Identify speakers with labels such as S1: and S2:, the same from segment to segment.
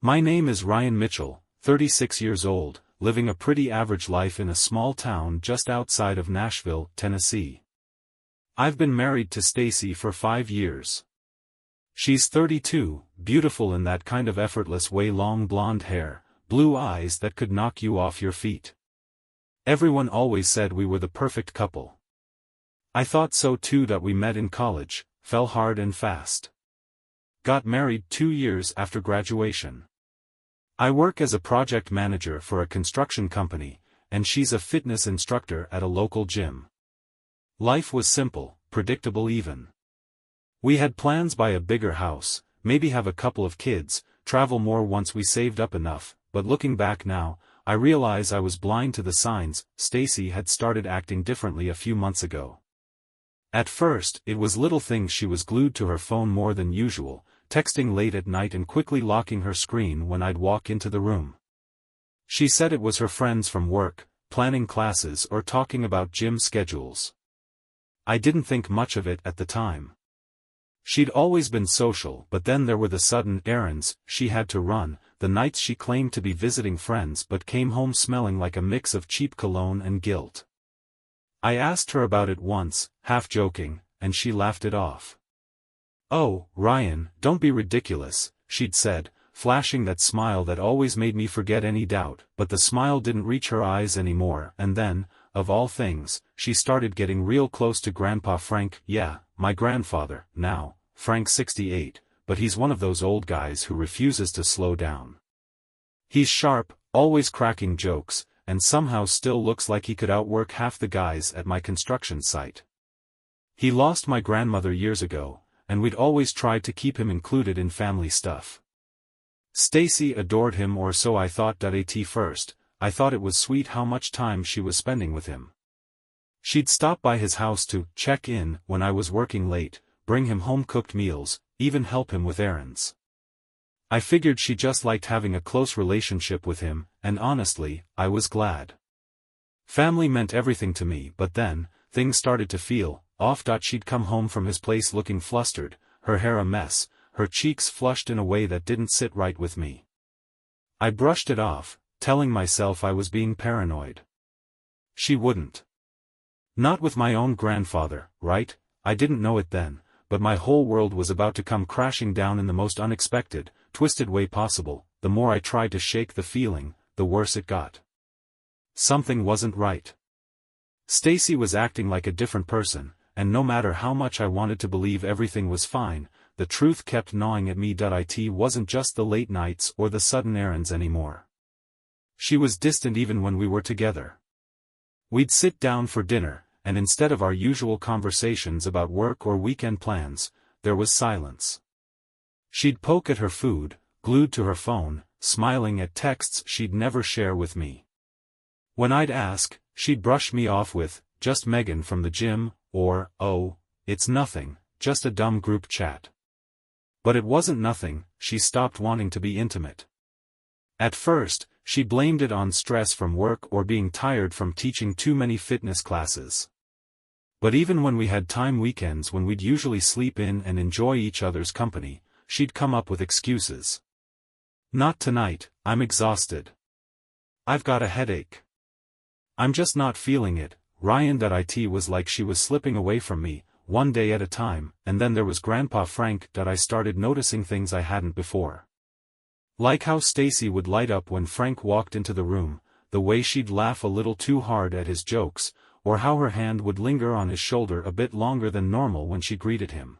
S1: My name is Ryan Mitchell, 36 years old, living a pretty average life in a small town just outside of Nashville, Tennessee. I've been married to Stacy for 5 years. She's 32, beautiful in that kind of effortless way, long blonde hair, blue eyes that could knock you off your feet. Everyone always said we were the perfect couple. I thought so too. That we met in college, fell hard and fast. Got married 2 years after graduation. I work as a project manager for a construction company, and she's a fitness instructor at a local gym. Life was simple, predictable even. We had plans: buy a bigger house, maybe have a couple of kids, travel more once we saved up enough, but looking back now, I realize I was blind to the signs. Stacy had started acting differently a few months ago. At first, it was little things. She was glued to her phone more than usual, texting late at night and quickly locking her screen when I'd walk into the room. She said it was her friends from work, planning classes or talking about gym schedules. I didn't think much of it at the time. She'd always been social, but then there were the sudden errands she had to run, the nights she claimed to be visiting friends but came home smelling like a mix of cheap cologne and guilt. I asked her about it once, half joking, and she laughed it off. "Oh, Ryan, don't be ridiculous," she'd said, flashing that smile that always made me forget any doubt, but the smile didn't reach her eyes anymore. And then, of all things, she started getting real close to Grandpa Frank. Yeah, my grandfather, now, Frank's 68, but he's one of those old guys who refuses to slow down. He's sharp, always cracking jokes, and somehow still looks like he could outwork half the guys at my construction site. He lost my grandmother years ago, and we'd always tried to keep him included in family stuff. Stacy adored him, or so I thought. At first, I thought it was sweet how much time she was spending with him. She'd stop by his house to check in when I was working late, bring him home-cooked meals, even help him with errands. I figured she just liked having a close relationship with him, and honestly, I was glad. Family meant everything to me, but then, things started to feel off. She'd come home from his place looking flustered, her hair a mess, her cheeks flushed in a way that didn't sit right with me. I brushed it off, telling myself I was being paranoid. She wouldn't. Not with my own grandfather, right? I didn't know it then, but my whole world was about to come crashing down in the most unexpected, twisted way possible. The more I tried to shake the feeling, the worse it got. Something wasn't right. Stacy was acting like a different person, and no matter how much I wanted to believe everything was fine, the truth kept gnawing at me. It wasn't just the late nights or the sudden errands anymore. She was distant even when we were together. We'd sit down for dinner, and instead of our usual conversations about work or weekend plans, there was silence. She'd poke at her food, glued to her phone, smiling at texts she'd never share with me. When I'd ask, she'd brush me off with, "Just Megan from the gym," or, "Oh, it's nothing, just a dumb group chat." But it wasn't nothing. She stopped wanting to be intimate. At first, she blamed it on stress from work or being tired from teaching too many fitness classes. But even when we had time weekends when we'd usually sleep in and enjoy each other's company, she'd come up with excuses. "Not tonight, I'm exhausted. I've got a headache. I'm just not feeling it." Ryan. It was like she was slipping away from me, one day at a time. And then there was Grandpa Frank. I started noticing things I hadn't before. Like how Stacy would light up when Frank walked into the room, the way she'd laugh a little too hard at his jokes, or how her hand would linger on his shoulder a bit longer than normal when she greeted him.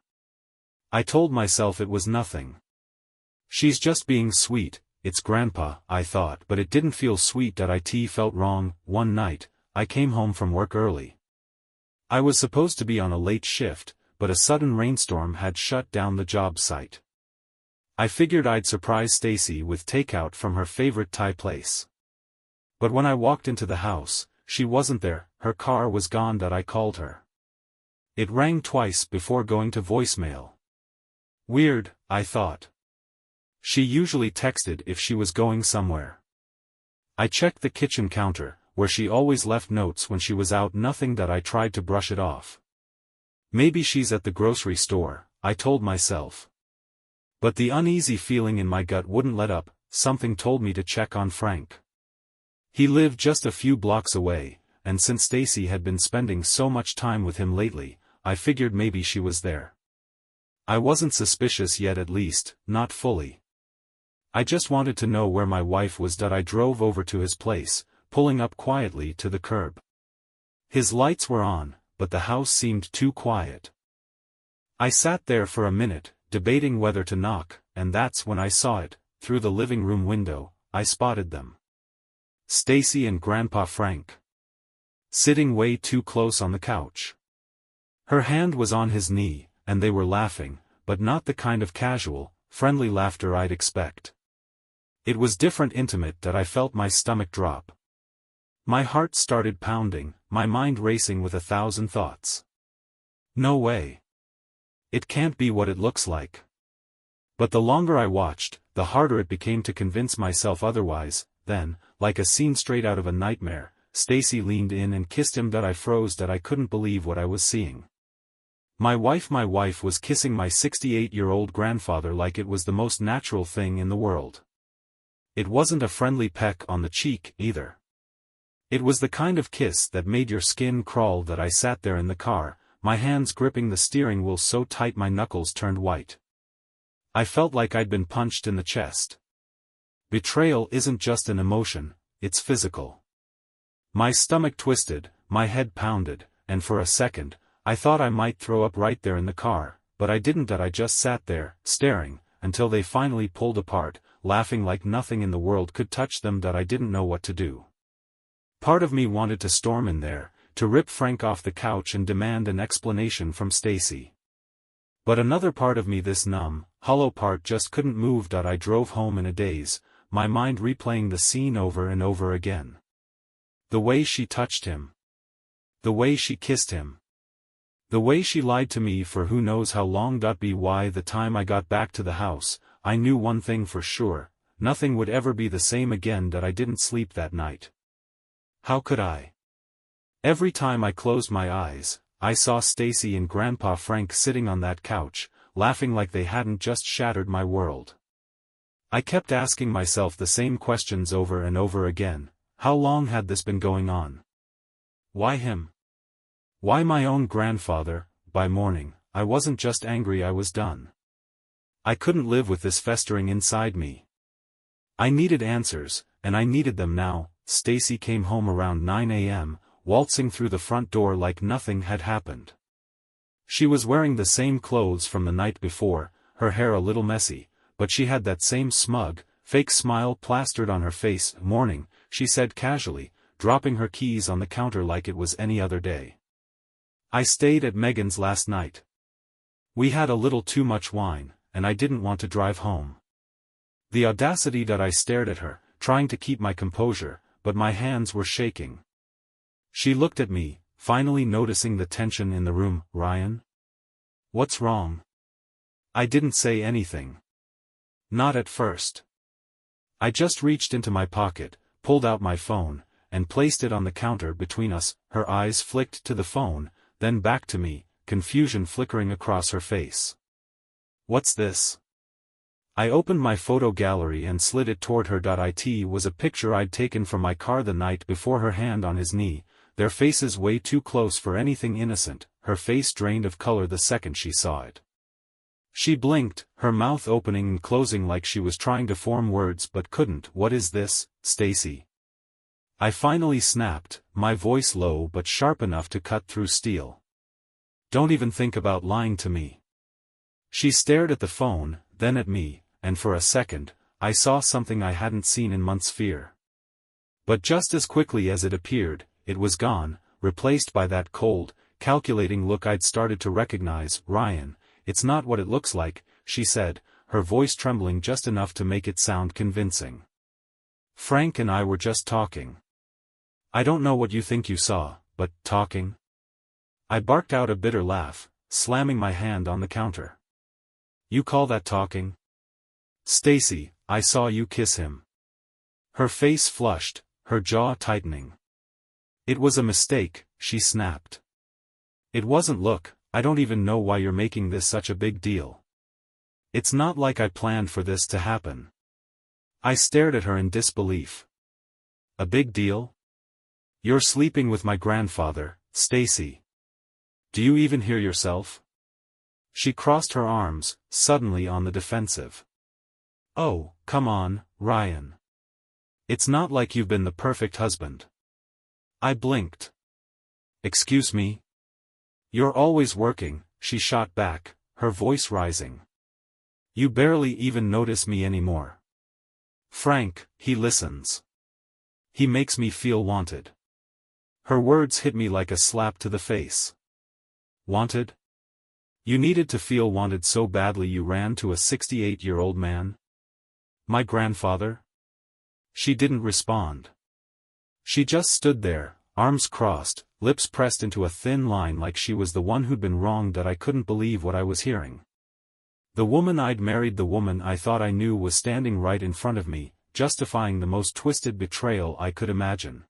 S1: I told myself it was nothing. She's just being sweet, it's Grandpa, I thought, but it didn't feel sweet. It felt wrong. One night, I came home from work early. I was supposed to be on a late shift, but a sudden rainstorm had shut down the job site. I figured I'd surprise Stacy with takeout from her favorite Thai place. But when I walked into the house, she wasn't there. Her car was gone. I called her. It rang twice before going to voicemail. Weird, I thought. She usually texted if she was going somewhere. I checked the kitchen counter, where she always left notes when she was out. Nothing. I tried to brush it off. Maybe she's at the grocery store, I told myself. But the uneasy feeling in my gut wouldn't let up. something told me to check on Frank. He lived just a few blocks away, and since Stacy had been spending so much time with him lately, I figured maybe she was there. I wasn't suspicious yet, at least, not fully. I just wanted to know where my wife was. I drove over to his place, pulling up quietly to the curb. His lights were on, but the house seemed too quiet. I sat there for a minute, debating whether to knock, and that's when I saw it. Through the living room window, I spotted them. Stacy and Grandpa Frank. Sitting way too close on the couch. Her hand was on his knee, and they were laughing, but not the kind of casual, friendly laughter I'd expect. It was different, intimate, that I felt my stomach drop. My heart started pounding, my mind racing with 1,000 thoughts. No way. It can't be what it looks like. But the longer I watched, the harder it became to convince myself otherwise. Then, like a scene straight out of a nightmare, Stacy leaned in and kissed him. I froze. I couldn't believe what I was seeing. My wife was kissing my 68-year-old grandfather like it was the most natural thing in the world. It wasn't a friendly peck on the cheek, either. It was the kind of kiss that made your skin crawl. I sat there in the car, my hands gripping the steering wheel so tight my knuckles turned white. I felt like I'd been punched in the chest. Betrayal isn't just an emotion, it's physical. My stomach twisted, my head pounded, and for a second, I thought I might throw up right there in the car, but I didn't. I just sat there, staring, until they finally pulled apart, laughing like nothing in the world could touch them. I didn't know what to do. Part of me wanted to storm in there, to rip Frank off the couch and demand an explanation from Stacy. But another part of me, this numb, hollow part, just couldn't move. I drove home in a daze, my mind replaying the scene over and over again. The way she touched him. The way she kissed him. The way she lied to me for who knows how long. By the time I got back to the house, I knew one thing for sure, nothing would ever be the same again. I didn't sleep that night. How could I? Every time I closed my eyes, I saw Stacy and Grandpa Frank sitting on that couch, laughing like they hadn't just shattered my world. I kept asking myself the same questions over and over again. How long had this been going on? Why him? Why my own grandfather? By morning, I wasn't just angry, I was done. I couldn't live with this festering inside me. I needed answers, and I needed them now. Stacy came home around 9 a.m., waltzing through the front door like nothing had happened. She was wearing the same clothes from the night before, her hair a little messy, but she had that same smug, fake smile plastered on her face. Morning, she said casually, dropping her keys on the counter like it was any other day. I stayed at Megan's last night. We had a little too much wine, and I didn't want to drive home. The audacity. I stared at her, trying to keep my composure, but my hands were shaking. She looked at me, finally noticing the tension in the room. Ryan? What's wrong? I didn't say anything. Not at first. I just reached into my pocket, pulled out my phone, and placed it on the counter between us. Her eyes flicked to the phone, then back to me, confusion flickering across her face. What's this? I opened my photo gallery and slid it toward her. It was a picture I'd taken from my car the night before. Her hand on his knee, their faces way too close for anything innocent. Her face drained of color the second she saw it. She blinked, her mouth opening and closing like she was trying to form words but couldn't. What is this, Stacy? I finally snapped, my voice low but sharp enough to cut through steel. Don't even think about lying to me. She stared at the phone, then at me, and for a second, I saw something I hadn't seen in months: fear. But just as quickly as it appeared, it was gone, replaced by that cold, calculating look I'd started to recognize. Ryan, it's not what it looks like, she said, her voice trembling just enough to make it sound convincing. Frank and I were just talking. I don't know what you think you saw, but talking? I barked out a bitter laugh, slamming my hand on the counter. You call that talking? Stacy, I saw you kiss him. Her face flushed, her jaw tightening. It was a mistake, she snapped. It wasn't. Look, I don't even know why you're making this such a big deal. It's not like I planned for this to happen. I stared at her in disbelief. A big deal? You're sleeping with my grandfather, Stacy. Do you even hear yourself? She crossed her arms, suddenly on the defensive. Oh, come on, Ryan. It's not like you've been the perfect husband. I blinked. Excuse me? You're always working, she shot back, her voice rising. You barely even notice me anymore. Frank, he listens. He makes me feel wanted. Her words hit me like a slap to the face. Wanted? You needed to feel wanted so badly you ran to a 68-year-old man? My grandfather? She didn't respond. She just stood there, arms crossed, lips pressed into a thin line like she was the one who'd been wronged. That I couldn't believe what I was hearing. The woman I'd married, the woman I thought I knew, was standing right in front of me, justifying the most twisted betrayal I could imagine.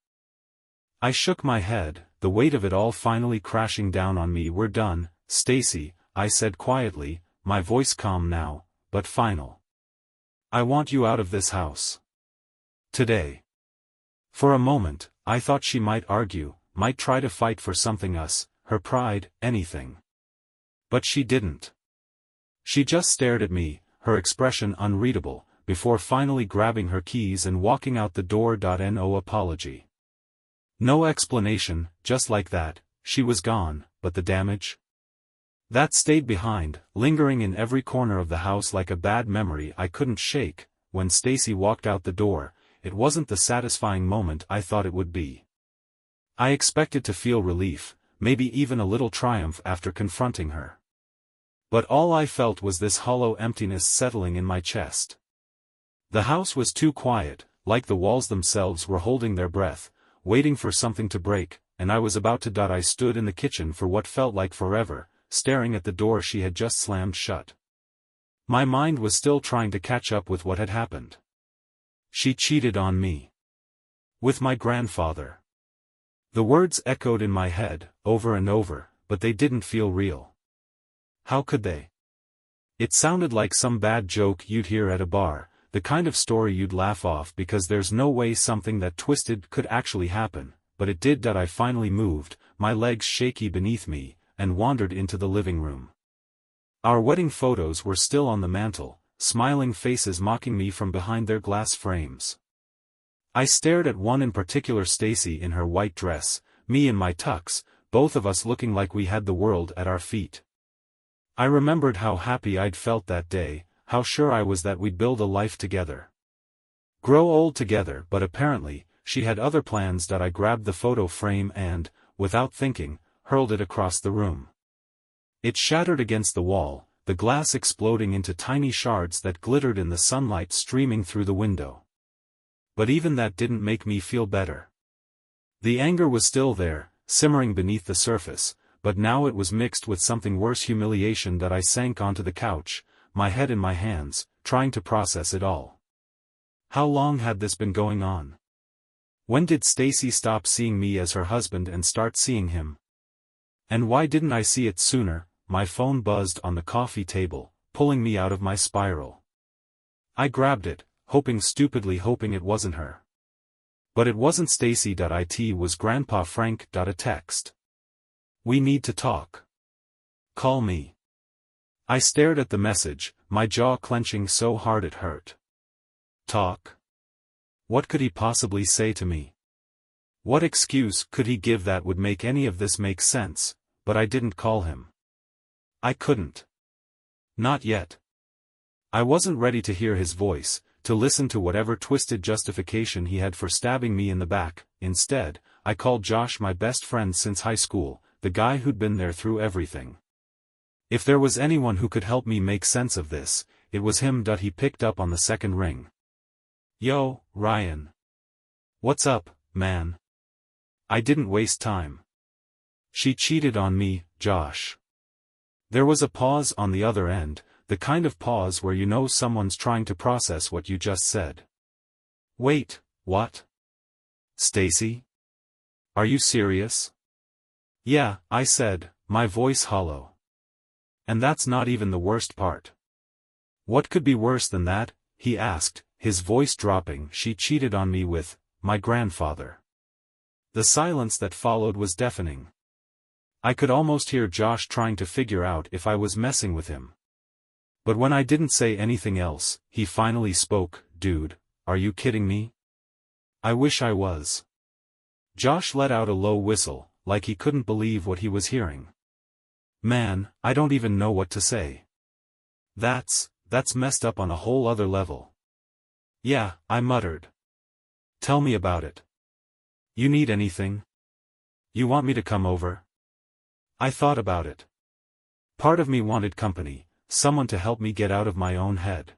S1: I shook my head, the weight of it all finally crashing down on me. We're done, Stacy, I said quietly, my voice calm now, but final. I want you out of this house. Today. For a moment, I thought she might argue, might try to fight for something, us, her pride, anything. But she didn't. She just stared at me, her expression unreadable, before finally grabbing her keys and walking out the door. No apology. No explanation, just like that, she was gone, but the damage? That stayed behind, lingering in every corner of the house like a bad memory I couldn't shake. When Stacy walked out the door, it wasn't the satisfying moment I thought it would be. I expected to feel relief, maybe even a little triumph after confronting her. But all I felt was this hollow emptiness settling in my chest. The house was too quiet, like the walls themselves were holding their breath, waiting for something to break, and I was about to. I stood in the kitchen for what felt like forever, staring at the door she had just slammed shut. My mind was still trying to catch up with what had happened. She cheated on me. With my grandfather. The words echoed in my head, over and over, but they didn't feel real. How could they? It sounded like some bad joke you'd hear at a bar, the kind of story you'd laugh off because there's no way something that twisted could actually happen, but it did. I finally moved, my legs shaky beneath me, and wandered into the living room. Our wedding photos were still on the mantel, smiling faces mocking me from behind their glass frames. I stared at one in particular, Stacy in her white dress, me in my tux, both of us looking like we had the world at our feet. I remembered how happy I'd felt that day, how sure I was that we'd build a life together. Grow old together, but apparently, she had other plans. I grabbed the photo frame and, without thinking, hurled it across the room. It shattered against the wall, the glass exploding into tiny shards that glittered in the sunlight streaming through the window. But even that didn't make me feel better. The anger was still there, simmering beneath the surface, but now it was mixed with something worse, humiliation. I sank onto the couch, my head in my hands, trying to process it all. How long had this been going on? When did Stacy stop seeing me as her husband and start seeing him? And why didn't I see it sooner? My phone buzzed on the coffee table, pulling me out of my spiral. I grabbed it, stupidly hoping it wasn't her. But it wasn't Stacy. It was Grandpa Frank. A text. We need to talk. Call me. I stared at the message, my jaw clenching so hard it hurt. Talk? What could he possibly say to me? What excuse could he give that would make any of this make sense? But I didn't call him. I couldn't. Not yet. I wasn't ready to hear his voice, to listen to whatever twisted justification he had for stabbing me in the back. Instead, I called Josh, my best friend since high school, the guy who'd been there through everything. If there was anyone who could help me make sense of this, it was him. He picked up on the second ring. Yo, Ryan. What's up, man? I didn't waste time. She cheated on me, Josh. There was a pause on the other end, the kind of pause where you know someone's trying to process what you just said. Wait, what? Stacy? Are you serious? Yeah, I said, my voice hollow. And that's not even the worst part. What could be worse than that? He asked, his voice dropping. She cheated on me with my grandfather. The silence that followed was deafening. I could almost hear Josh trying to figure out if I was messing with him. But when I didn't say anything else, he finally spoke. Dude, are you kidding me? I wish I was. Josh let out a low whistle, like he couldn't believe what he was hearing. Man, I don't even know what to say. That's messed up on a whole other level. Yeah, I muttered. Tell me about it. You need anything? You want me to come over? I thought about it. Part of me wanted company, someone to help me get out of my own head.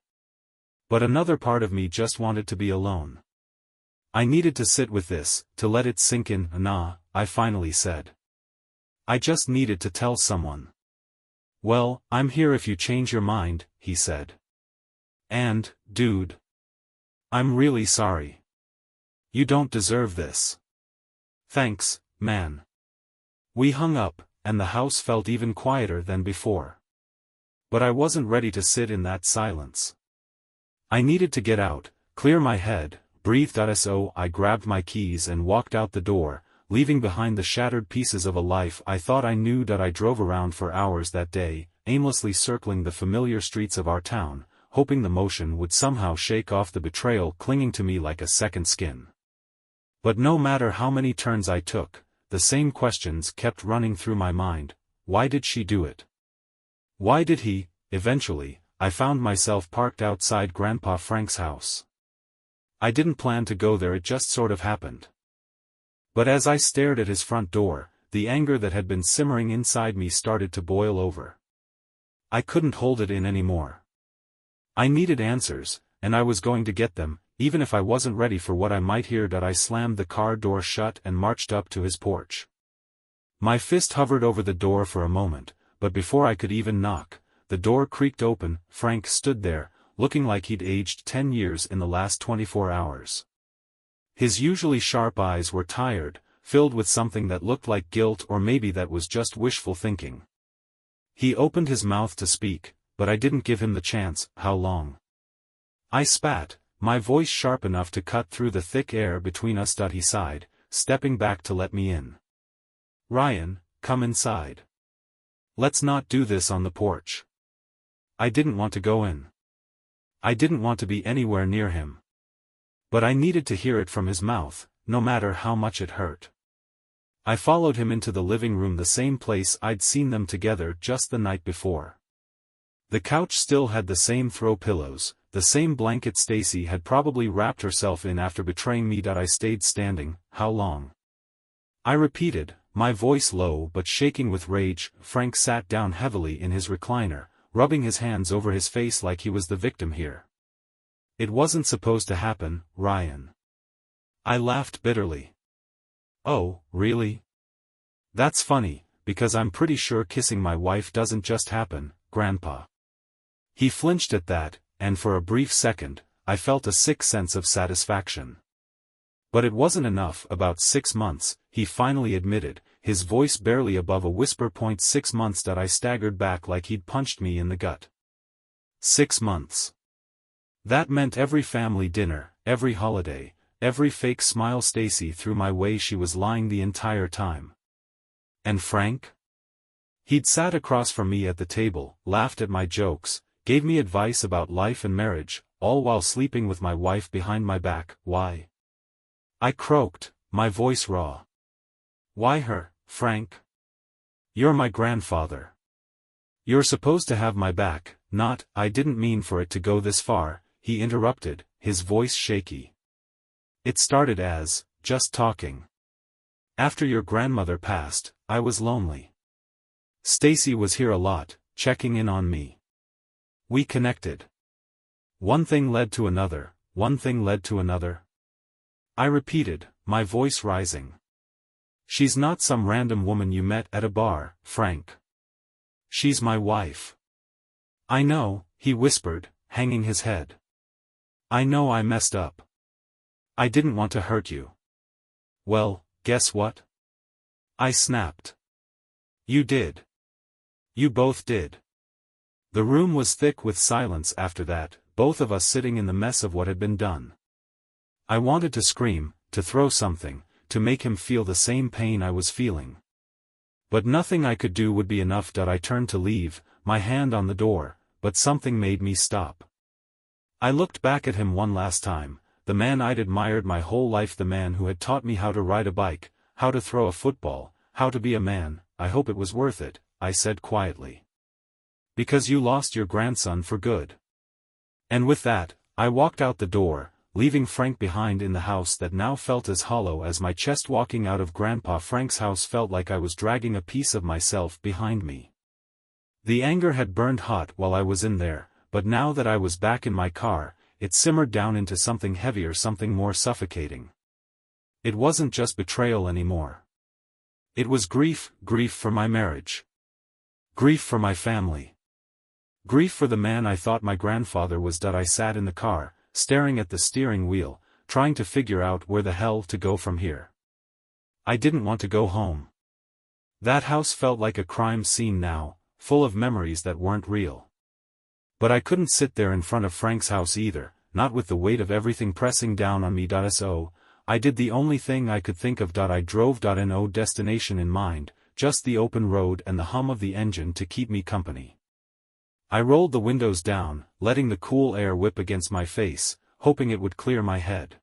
S1: But another part of me just wanted to be alone. I needed to sit with this, to let it sink in. Nah, I finally said. I just needed to tell someone. Well, I'm here if you change your mind, he said. And, dude. I'm really sorry. You don't deserve this. Thanks, man. We hung up, and the house felt even quieter than before. But I wasn't ready to sit in that silence. I needed to get out, clear my head, breathe. So I grabbed my keys and walked out the door, leaving behind the shattered pieces of a life I thought I knew. I drove around for hours that day, aimlessly circling the familiar streets of our town, hoping the motion would somehow shake off the betrayal clinging to me like a second skin. But no matter how many turns I took, the same questions kept running through my mind. Why did she do it? Why did he? Eventually, I found myself parked outside Grandpa Frank's house. I didn't plan to go there, it just sort of happened. But as I stared at his front door, the anger that had been simmering inside me started to boil over. I couldn't hold it in anymore. I needed answers, and I was going to get them, even if I wasn't ready for what I might hear. I slammed the car door shut and marched up to his porch. My fist hovered over the door for a moment, but before I could even knock, the door creaked open. Frank stood there, looking like he'd aged 10 years in the last 24 hours. His usually sharp eyes were tired, filled with something that looked like guilt, or maybe that was just wishful thinking. He opened his mouth to speak, but I didn't give him the chance. How long? I spat, my voice sharp enough to cut through the thick air between us. He sighed, stepping back to let me in. Ryan, come inside. Let's not do this on the porch. I didn't want to go in. I didn't want to be anywhere near him. But I needed to hear it from his mouth, no matter how much it hurt. I followed him into the living room, the same place I'd seen them together just the night before. The couch still had the same throw pillows, the same blanket Stacy had probably wrapped herself in after betraying me. I stayed standing. How long? I repeated, my voice low but shaking with rage. Frank sat down heavily in his recliner, rubbing his hands over his face like he was the victim here. It wasn't supposed to happen, Ryan. I laughed bitterly. Oh, really? That's funny, because I'm pretty sure kissing my wife doesn't just happen, Grandpa. He flinched at that, and for a brief second, I felt a sick sense of satisfaction. But it wasn't enough. About 6 months, he finally admitted, his voice barely above a whisper. 6 months. I staggered back like he'd punched me in the gut. 6 months. That meant every family dinner, every holiday, every fake smile Stacy threw my way. She was lying the entire time. And Frank? He'd sat across from me at the table, laughed at my jokes, gave me advice about life and marriage, all while sleeping with my wife behind my back. Why? I croaked, my voice raw. Why her, Frank? You're my grandfather. You're supposed to have my back, not. I didn't mean for it to go this far, he interrupted, his voice shaky. It started as, just talking. After your grandmother passed, I was lonely. Stacy was here a lot, checking in on me. We connected. One thing led to another, one thing led to another. I repeated, my voice rising. She's not some random woman you met at a bar, Frank. She's my wife. I know, he whispered, hanging his head. I know I messed up. I didn't want to hurt you. Well, guess what? I snapped. You did. You both did. The room was thick with silence after that, both of us sitting in the mess of what had been done. I wanted to scream, to throw something, to make him feel the same pain I was feeling. But nothing I could do would be enough. I turned to leave, my hand on the door, but something made me stop. I looked back at him one last time, the man I'd admired my whole life, the man who had taught me how to ride a bike, how to throw a football, how to be a man. I hope it was worth it, I said quietly. Because you lost your grandson for good. And with that, I walked out the door, leaving Frank behind in the house that now felt as hollow as my chest. Walking out of Grandpa Frank's house felt like I was dragging a piece of myself behind me. The anger had burned hot while I was in there, but now that I was back in my car, it simmered down into something heavier, something more suffocating. It wasn't just betrayal anymore. It was grief for my marriage. Grief for my family. Grief for the man I thought my grandfather was. I sat in the car, staring at the steering wheel, trying to figure out where the hell to go from here. I didn't want to go home. That house felt like a crime scene now, full of memories that weren't real. But I couldn't sit there in front of Frank's house either, not with the weight of everything pressing down on me. So, I did the only thing I could think of. I drove. No destination in mind, just the open road and the hum of the engine to keep me company. I rolled the windows down, letting the cool air whip against my face, hoping it would clear my head.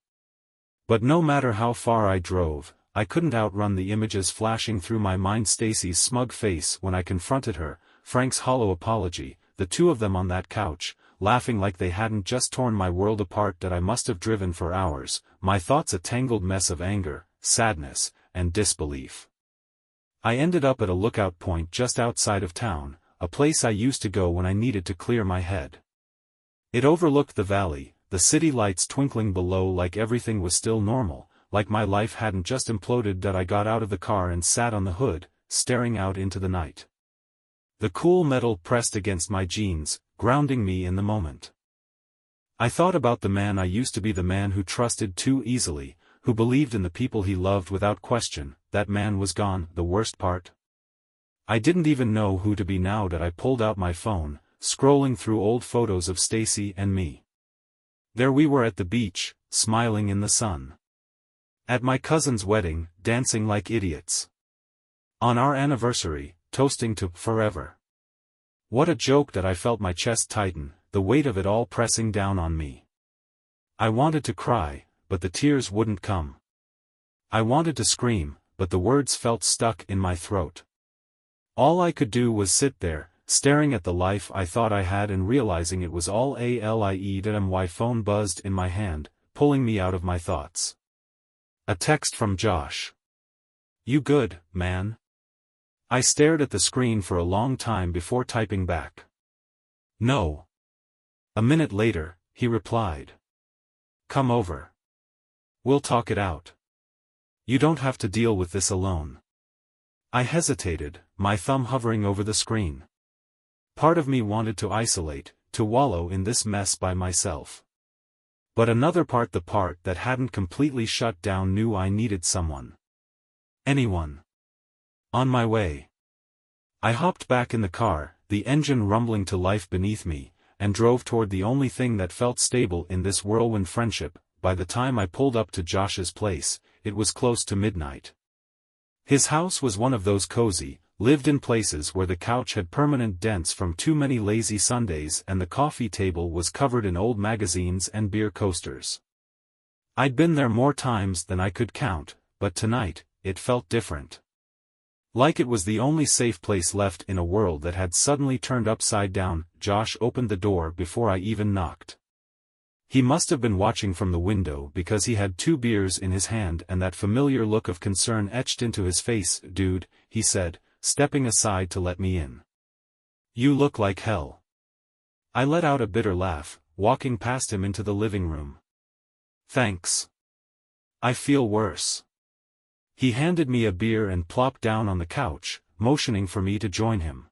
S1: But no matter how far I drove, I couldn't outrun the images flashing through my mind. Stacy's smug face when I confronted her, Frank's hollow apology, the two of them on that couch, laughing like they hadn't just torn my world apart. I must have driven for hours, my thoughts a tangled mess of anger, sadness, and disbelief. I ended up at a lookout point just outside of town, a place I used to go when I needed to clear my head. It overlooked the valley, the city lights twinkling below like everything was still normal, like my life hadn't just imploded. I got out of the car and sat on the hood, staring out into the night. The cool metal pressed against my jeans, grounding me in the moment. I thought about the man I used to be, the man who trusted too easily, who believed in the people he loved without question. That man was gone. The worst part? I didn't even know who to be now. I pulled out my phone, scrolling through old photos of Stacy and me. There we were at the beach, smiling in the sun. At my cousin's wedding, dancing like idiots. On our anniversary, toasting to forever. What a joke. I felt my chest tighten, the weight of it all pressing down on me. I wanted to cry, but the tears wouldn't come. I wanted to scream, but the words felt stuck in my throat. All I could do was sit there, staring at the life I thought I had and realizing it was all a lie. My phone buzzed in my hand, pulling me out of my thoughts. A text from Josh. "You good, man?" I stared at the screen for a long time before typing back. "No." A minute later, he replied. "Come over. We'll talk it out. You don't have to deal with this alone." I hesitated, my thumb hovering over the screen. Part of me wanted to isolate, to wallow in this mess by myself. But another part, the part that hadn't completely shut down, knew I needed someone. Anyone. On my way. I hopped back in the car, the engine rumbling to life beneath me, and drove toward the only thing that felt stable in this whirlwind, friendship. By the time I pulled up to Josh's place, it was close to midnight. His house was one of those cozy, lived-in places where the couch had permanent dents from too many lazy Sundays and the coffee table was covered in old magazines and beer coasters. I'd been there more times than I could count, but tonight, it felt different. Like it was the only safe place left in a world that had suddenly turned upside down. Josh opened the door before I even knocked. He must have been watching from the window because he had 2 beers in his hand and that familiar look of concern etched into his face. "Dude," he said, stepping aside to let me in. "You look like hell." I let out a bitter laugh, walking past him into the living room. "Thanks. I feel worse." He handed me a beer and plopped down on the couch, motioning for me to join him.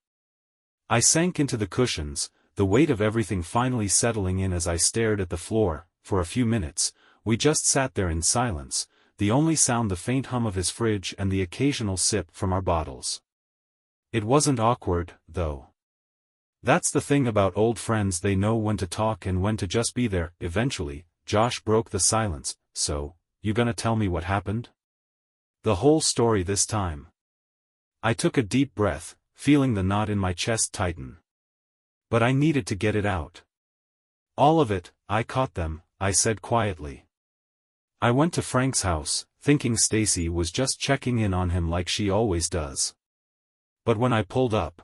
S1: I sank into the cushions, the weight of everything finally settling in as I stared at the floor. For a few minutes, we just sat there in silence, the only sound the faint hum of his fridge and the occasional sip from our bottles. It wasn't awkward, though. That's the thing about old friends, they know when to talk and when to just be there. Eventually, Josh broke the silence. So, you gonna tell me what happened? The whole story this time. I took a deep breath, feeling the knot in my chest tighten. But I needed to get it out. All of it. I caught them, I said quietly. I went to Frank's house, thinking Stacy was just checking in on him like she always does. But when I pulled up,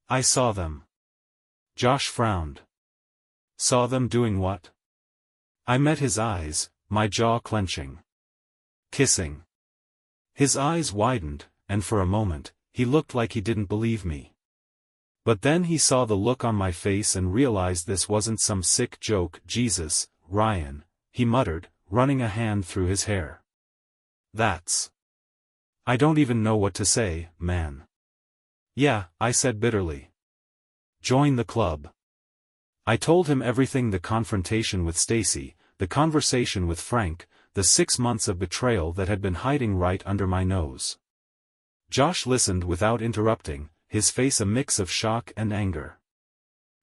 S1: I saw them. Josh frowned. Saw them doing what? I met his eyes, my jaw clenching. Kissing. His eyes widened, and for a moment, he looked like he didn't believe me. But then he saw the look on my face and realized this wasn't some sick joke. Jesus, Ryan, he muttered, running a hand through his hair. That's... I don't even know what to say, man. Yeah, I said bitterly. Join the club. I told him everything, the confrontation with Stacy, the conversation with Frank, the 6 months of betrayal that had been hiding right under my nose. Josh listened without interrupting, his face a mix of shock and anger.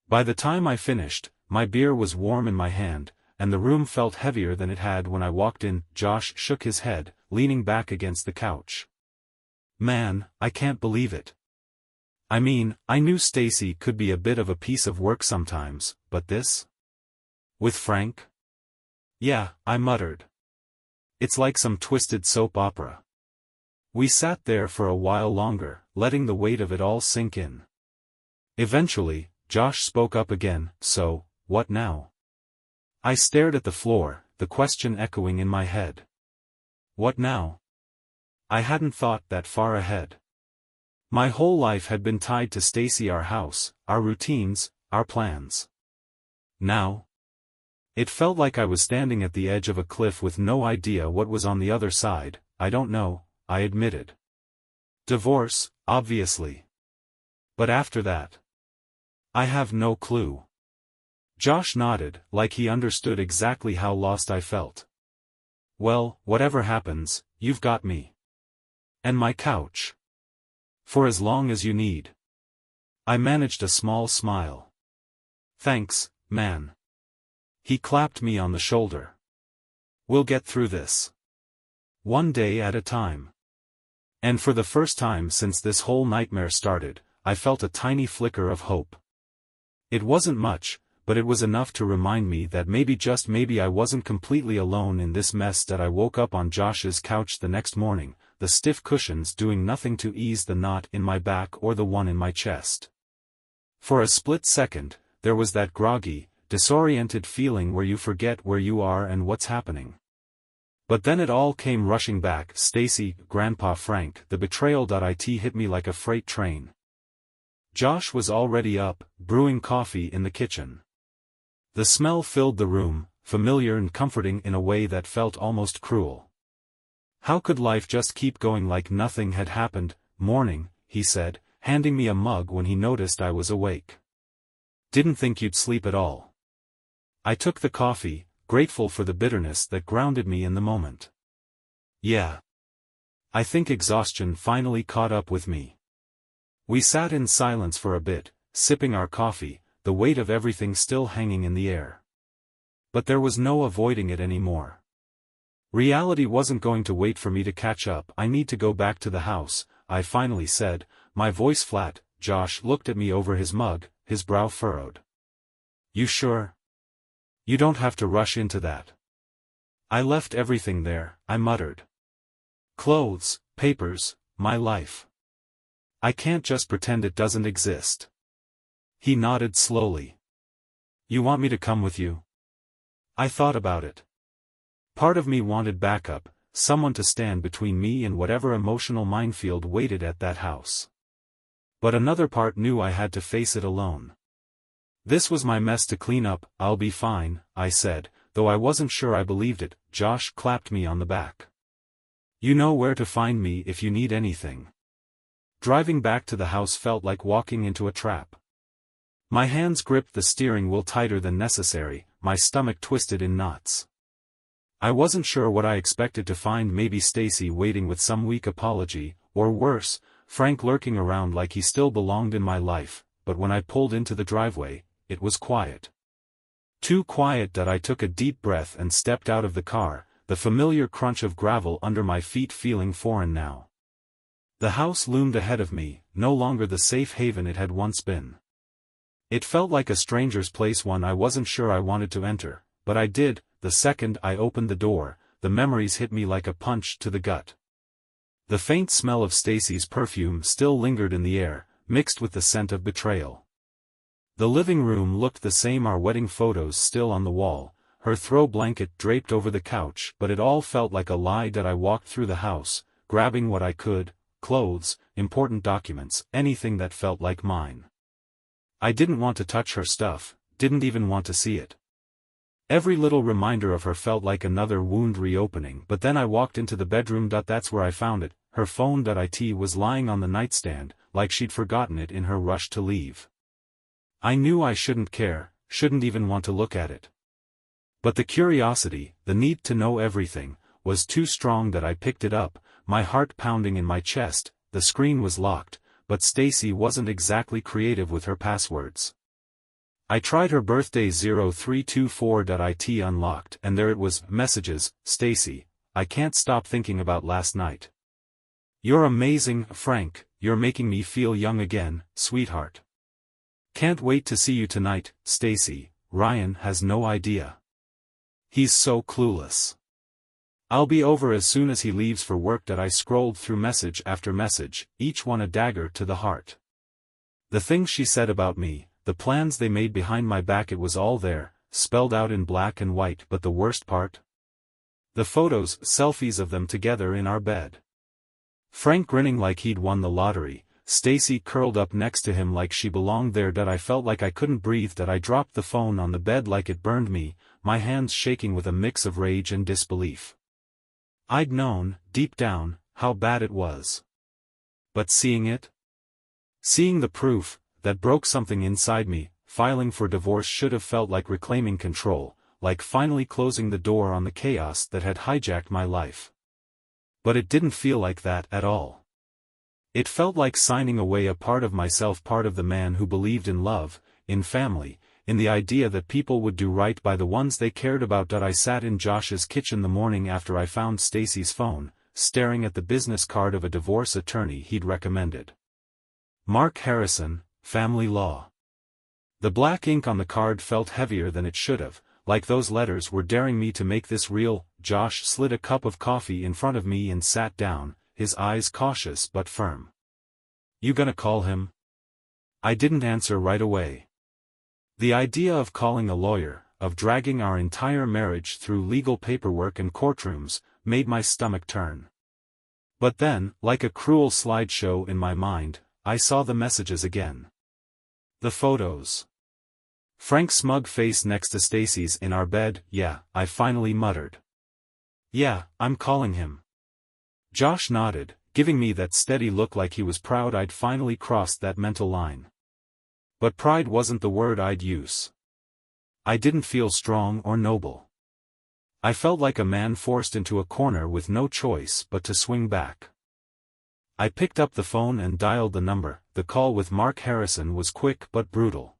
S1: By the time I finished, my beer was warm in my hand, and the room felt heavier than it had when I walked in. Josh shook his head, leaning back against the couch. Man, I can't believe it. I mean, I knew Stacy could be a bit of a piece of work sometimes, but this? With Frank? Yeah, I muttered. It's like some twisted soap opera. We sat there for a while longer, letting the weight of it all sink in. Eventually, Josh spoke up again. So, what now? I stared at the floor, the question echoing in my head. What now? I hadn't thought that far ahead. My whole life had been tied to Stacy, our house, our routines, our plans. Now? It felt like I was standing at the edge of a cliff with no idea what was on the other side. I don't know, I admitted. Divorce, obviously. But after that? I have no clue. Josh nodded, like he understood exactly how lost I felt. Well, whatever happens, you've got me. And my couch. For as long as you need. I managed a small smile. Thanks, man. He clapped me on the shoulder. We'll get through this. One day at a time. And for the first time since this whole nightmare started, I felt a tiny flicker of hope. It wasn't much, but it was enough to remind me that maybe, just maybe, I wasn't completely alone in this mess. That I woke up on Josh's couch the next morning, the stiff cushions doing nothing to ease the knot in my back or the one in my chest. For a split second, there was that groggy, disoriented feeling where you forget where you are and what's happening. But then it all came rushing back. Stacy, Grandpa Frank, the betrayal. It hit me like a freight train. Josh was already up, brewing coffee in the kitchen. The smell filled the room, familiar and comforting in a way that felt almost cruel. How could life just keep going like nothing had happened? Morning, he said, handing me a mug when he noticed I was awake. Didn't think you'd sleep at all. I took the coffee, grateful for the bitterness that grounded me in the moment. Yeah. I think exhaustion finally caught up with me. We sat in silence for a bit, sipping our coffee, the weight of everything still hanging in the air. But there was no avoiding it anymore. Reality wasn't going to wait for me to catch up. I need to go back to the house, I finally said, my voice flat. Josh looked at me over his mug, his brow furrowed. You sure? You don't have to rush into that. I left everything there, I muttered. Clothes, papers, my life. I can't just pretend it doesn't exist. He nodded slowly. You want me to come with you? I thought about it. Part of me wanted backup, someone to stand between me and whatever emotional minefield waited at that house. But another part knew I had to face it alone. This was my mess to clean up. I'll be fine, I said, though I wasn't sure I believed it. Josh clapped me on the back. You know where to find me if you need anything. Driving back to the house felt like walking into a trap. My hands gripped the steering wheel tighter than necessary, my stomach twisted in knots. I wasn't sure what I expected to find. Maybe Stacy waiting with some weak apology, or worse, Frank lurking around like he still belonged in my life. but when I pulled into the driveway, it was quiet. Too quiet that I took a deep breath and stepped out of the car, the familiar crunch of gravel under my feet feeling foreign now. The house loomed ahead of me, no longer the safe haven it had once been. It felt like a stranger's place, one I wasn't sure I wanted to enter, but I did. The second I opened the door, the memories hit me like a punch to the gut. The faint smell of Stacy's perfume still lingered in the air, mixed with the scent of betrayal. The living room looked the same, our wedding photos still on the wall, her throw blanket draped over the couch, but it all felt like a lie. That I walked through the house, grabbing what I could, clothes, important documents, anything that felt like mine. I didn't want to touch her stuff, didn't even want to see it. Every little reminder of her felt like another wound reopening. But then I walked into the bedroom. That's where I found it, her phone. It was lying on the nightstand, like she'd forgotten it in her rush to leave. I knew I shouldn't care, shouldn't even want to look at it. But the curiosity, the need to know everything, was too strong. That I picked it up, my heart pounding in my chest. The screen was locked, but Stacy wasn't exactly creative with her passwords. I tried her birthday 0324. Unlocked, and there it was, messages. Stacy, I can't stop thinking about last night. You're amazing, Frank, you're making me feel young again, sweetheart. Can't wait to see you tonight, Stacy. Ryan has no idea. He's so clueless. I'll be over as soon as he leaves for work. I scrolled through message after message, each one a dagger to the heart. The things she said about me, the plans they made behind my back, it was all there, spelled out in black and white. But the worst part? The photos, selfies of them together in our bed. Frank grinning like he'd won the lottery, Stacy curled up next to him like she belonged there. I felt like I couldn't breathe. I dropped the phone on the bed like it burned me, my hands shaking with a mix of rage and disbelief. I'd known, deep down, how bad it was. But seeing it? Seeing the proof, that broke something inside me. Filing for divorce should have felt like reclaiming control, like finally closing the door on the chaos that had hijacked my life. But it didn't feel like that at all. It felt like signing away a part of myself, part of the man who believed in love, in family, in the idea that people would do right by the ones they cared about. I sat in Josh's kitchen the morning after I found Stacy's phone, staring at the business card of a divorce attorney he'd recommended. Mark Harrison, Family Law. The black ink on the card felt heavier than it should have, like those letters were daring me to make this real. Josh slid a cup of coffee in front of me and sat down, his eyes cautious but firm. You gonna call him? I didn't answer right away. The idea of calling a lawyer, of dragging our entire marriage through legal paperwork and courtrooms, made my stomach turn. But then, like a cruel slideshow in my mind, I saw the messages again. The photos. Frank's smug face next to Stacy's in our bed. Yeah, I finally muttered. Yeah, I'm calling him. Josh nodded, giving me that steady look like he was proud I'd finally crossed that mental line. But pride wasn't the word I'd use. I didn't feel strong or noble. I felt like a man forced into a corner with no choice but to swing back. I picked up the phone and dialed the number. The call with Mark Harrison was quick but brutal.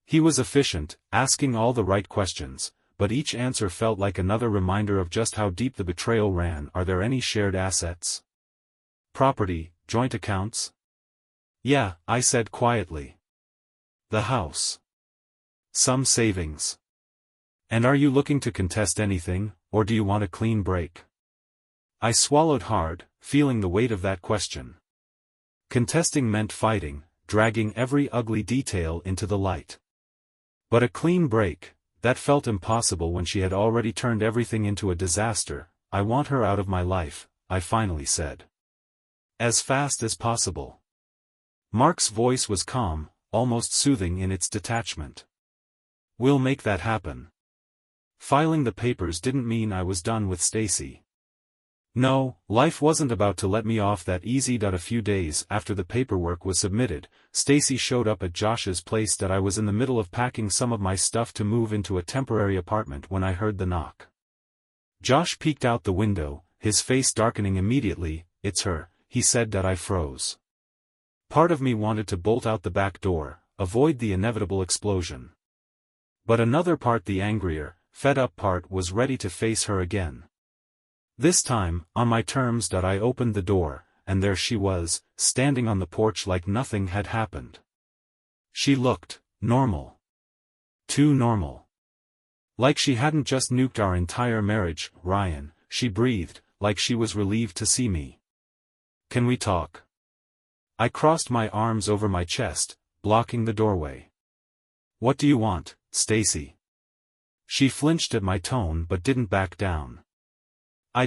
S1: He was efficient, asking all the right questions, but each answer felt like another reminder of just how deep the betrayal ran. Are there any shared assets? Property, joint accounts? Yeah, I said quietly. The house. Some savings. And are you looking to contest anything, or do you want a clean break? I swallowed hard, feeling the weight of that question. Contesting meant fighting, dragging every ugly detail into the light. But a clean break, that felt impossible when she had already turned everything into a disaster. I want her out of my life, I finally said. As fast as possible. Mark's voice was calm, almost soothing in its detachment. We'll make that happen. Filing the papers didn't mean I was done with Stacy. No, life wasn't about to let me off that easy. A few days after the paperwork was submitted, Stacy showed up at Josh's place. I was in the middle of packing some of my stuff to move into a temporary apartment when I heard the knock. Josh peeked out the window, his face darkening immediately. It's her, he said. I froze. Part of me wanted to bolt out the back door, avoid the inevitable explosion. But another part, the angrier, fed-up part, was ready to face her again. This time, on my terms. I opened the door, and there she was, standing on the porch like nothing had happened. She looked normal. Too normal. Like she hadn't just nuked our entire marriage. Ryan, she breathed, like she was relieved to see me. Can we talk? I crossed my arms over my chest, blocking the doorway. What do you want, Stacy? She flinched at my tone but didn't back down. I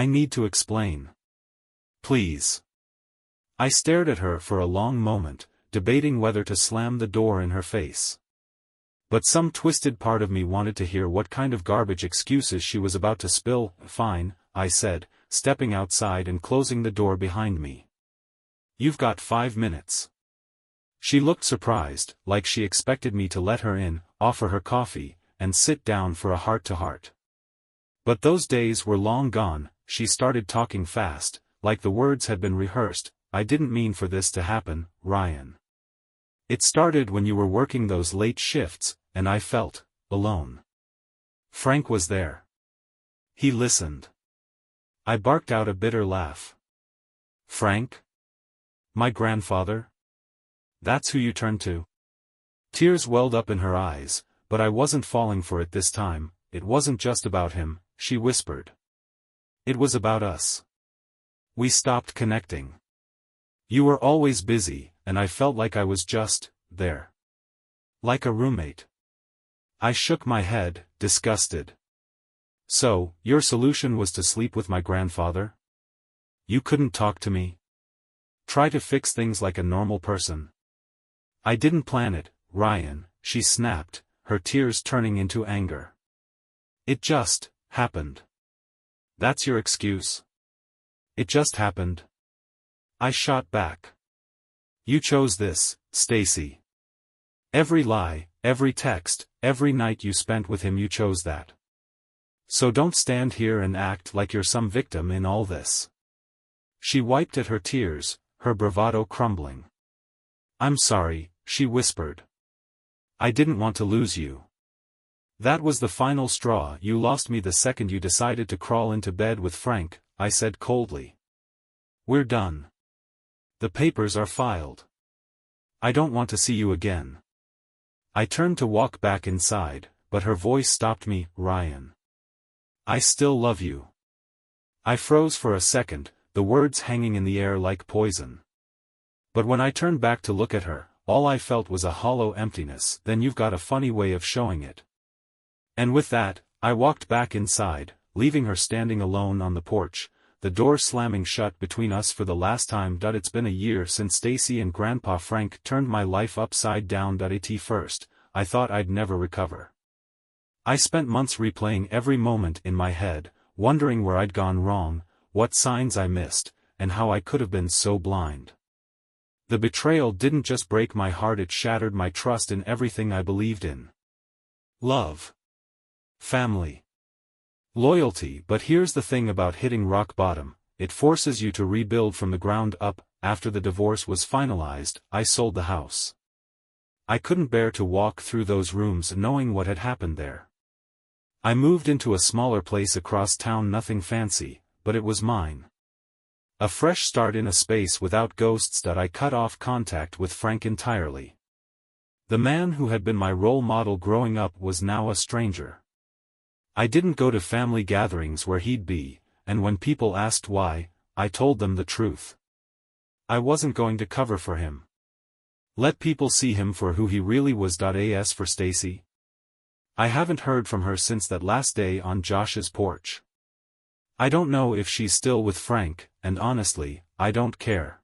S1: need to explain. Please. I stared at her for a long moment, debating whether to slam the door in her face. But some twisted part of me wanted to hear what kind of garbage excuses she was about to spill. Fine, I said, stepping outside and closing the door behind me. You've got 5 minutes. She looked surprised, like she expected me to let her in, offer her coffee, and sit down for a heart-to-heart. But those days were long gone. She started talking fast, like the words had been rehearsed. I didn't mean for this to happen, Ryan. It started when you were working those late shifts, and I felt alone. Frank was there. He listened. I barked out a bitter laugh. Frank? My grandfather? That's who you turned to? Tears welled up in her eyes, but I wasn't falling for it this time. It wasn't just about him, she whispered. It was about us. We stopped connecting. You were always busy, and I felt like I was just there. Like a roommate. I shook my head, disgusted. So, your solution was to sleep with my grandfather? You couldn't talk to me? Try to fix things like a normal person? I didn't plan it, Ryan, she snapped, her tears turning into anger. It just happened. That's your excuse? It just happened. I shot back. You chose this, Stacy. Every lie, every text, every night you spent with him, you chose that. So don't stand here and act like you're some victim in all this. She wiped at her tears, her bravado crumbling. I'm sorry, she whispered. I didn't want to lose you. That was the final straw. You lost me the second you decided to crawl into bed with Frank, I said coldly. We're done. The papers are filed. I don't want to see you again. I turned to walk back inside, but her voice stopped me. Ryan. I still love you. I froze for a second, the words hanging in the air like poison. But when I turned back to look at her, all I felt was a hollow emptiness. Then you've got a funny way of showing it. And with that, I walked back inside, leaving her standing alone on the porch, the door slamming shut between us for the last time. It's been a year since Stacy and Grandpa Frank turned my life upside down. At first, I thought I'd never recover. I spent months replaying every moment in my head, wondering where I'd gone wrong, what signs I missed, and how I could have been so blind. The betrayal didn't just break my heart, it shattered my trust in everything I believed in. Love. Family. Loyalty. But here's the thing about hitting rock bottom, it forces you to rebuild from the ground up. After the divorce was finalized, I sold the house. I couldn't bear to walk through those rooms knowing what had happened there. I moved into a smaller place across town, nothing fancy, but it was mine. A fresh start in a space without ghosts. I cut off contact with Frank entirely. The man who had been my role model growing up was now a stranger. I didn't go to family gatherings where he'd be, and when people asked why, I told them the truth. I wasn't going to cover for him. Let people see him for who he really was. As for Stacy, I haven't heard from her since that last day on Josh's porch. I don't know if she's still with Frank, and honestly, I don't care.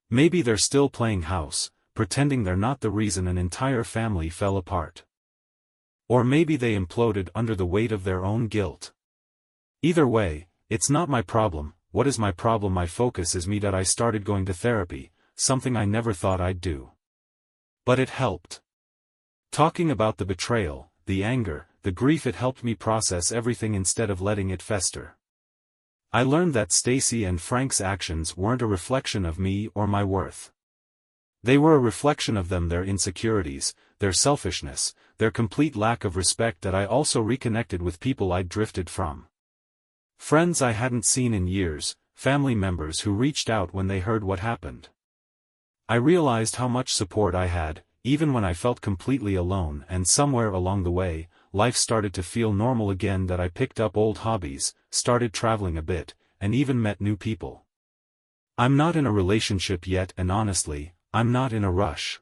S1: Maybe they're still playing house, pretending they're not the reason an entire family fell apart. Or maybe they imploded under the weight of their own guilt. Either way, it's not my problem. What is my problem? My focus is me. I started going to therapy, something I never thought I'd do. But it helped. Talking about the betrayal, the anger, the grief, it helped me process everything instead of letting it fester. I learned that Stacy and Frank's actions weren't a reflection of me or my worth. They were a reflection of them, their insecurities, their selfishness, their complete lack of respect, that I also reconnected with people I'd drifted from. Friends I hadn't seen in years, family members who reached out when they heard what happened. I realized how much support I had, even when I felt completely alone, and somewhere along the way, life started to feel normal again, that I picked up old hobbies, started traveling a bit, and even met new people. I'm not in a relationship yet, and honestly, I'm not in a rush.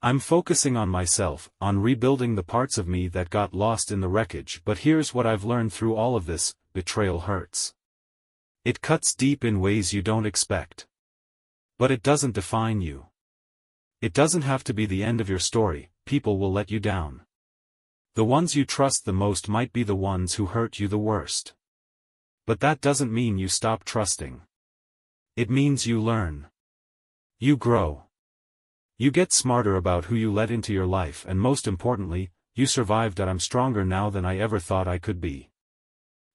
S1: I'm focusing on myself, on rebuilding the parts of me that got lost in the wreckage. But here's what I've learned through all of this: betrayal hurts. It cuts deep in ways you don't expect. But it doesn't define you. It doesn't have to be the end of your story. People will let you down. The ones you trust the most might be the ones who hurt you the worst. But that doesn't mean you stop trusting. It means you learn. You grow. You get smarter about who you let into your life, and most importantly, you survived. I'm stronger now than I ever thought I could be.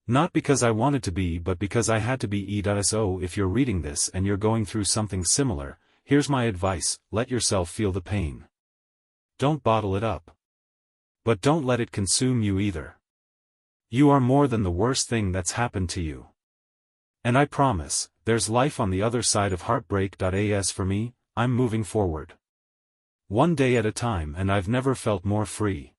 S1: Not because I wanted to be, but because I had to be. So if you're reading this and you're going through something similar, here's my advice: let yourself feel the pain. Don't bottle it up. But don't let it consume you either. You are more than the worst thing that's happened to you. And I promise, there's life on the other side of heartbreak. As for me, I'm moving forward. One day at a time, and I've never felt more free.